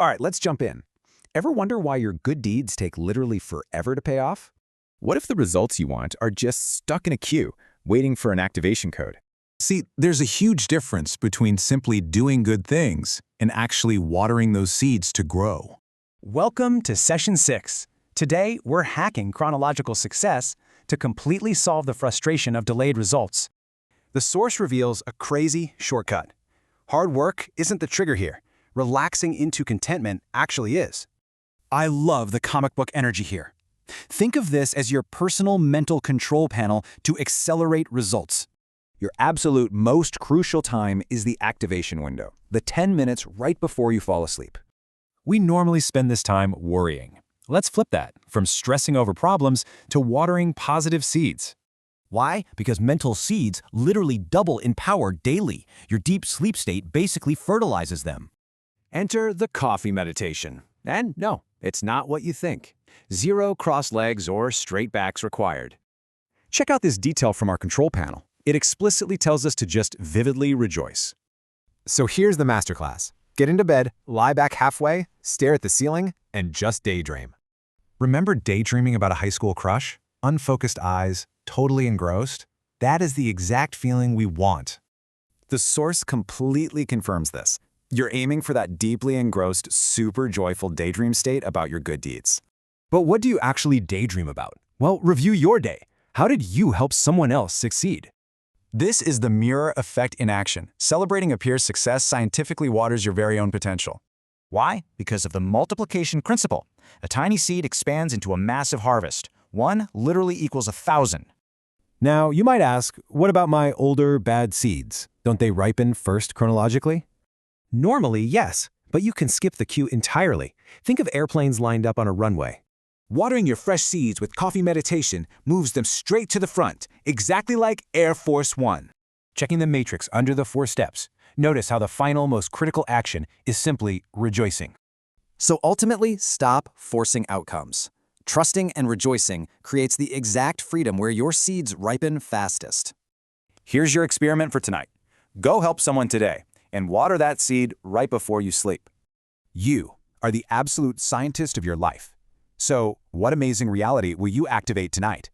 All right, let's jump in. Ever wonder why your good deeds take literally forever to pay off? What if the results you want are just stuck in a queue, waiting for an activation code? See, there's a huge difference between simply doing good things and actually watering those seeds to grow. Welcome to Session 6. Today, we're hacking chronological success to completely solve the frustration of delayed results. The source reveals a crazy shortcut. Hard work isn't the trigger here. Relaxing into contentment actually is. I love the comic book energy here. Think of this as your personal mental control panel to accelerate results. Your absolute most crucial time is the activation window, the 10 minutes right before you fall asleep. We normally spend this time worrying. Let's flip that from stressing over problems to watering positive seeds. Why? Because mental seeds literally double in power daily. Your deep sleep state basically fertilizes them. Enter the coffee meditation. And no, it's not what you think. 0 cross legs or straight backs required. Check out this detail from our control panel. It explicitly tells us to just vividly rejoice. So here's the masterclass. Get into bed, lie back halfway, stare at the ceiling, and just daydream. Remember daydreaming about a high school crush? Unfocused eyes, totally engrossed? That is the exact feeling we want. The source completely confirms this. You're aiming for that deeply engrossed, super joyful daydream state about your good deeds. But what do you actually daydream about? Well, review your day. How did you help someone else succeed? This is the mirror effect in action. Celebrating a peer's success scientifically waters your very own potential. Why? Because of the multiplication principle. A tiny seed expands into a massive harvest. 1 literally equals 1,000. Now, you might ask, what about my older, bad seeds? Don't they ripen first chronologically? Normally, yes, but you can skip the queue entirely. Think of airplanes lined up on a runway. Watering your fresh seeds with coffee meditation moves them straight to the front, exactly like Air Force One. Checking the matrix under the 4 steps, notice how the final, most critical action is simply rejoicing. So ultimately, stop forcing outcomes. Trusting and rejoicing creates the exact freedom where your seeds ripen fastest. Here's your experiment for tonight. Go help someone today and water that seed right before you sleep. You are the absolute scientist of your life. So, what amazing reality will you activate tonight?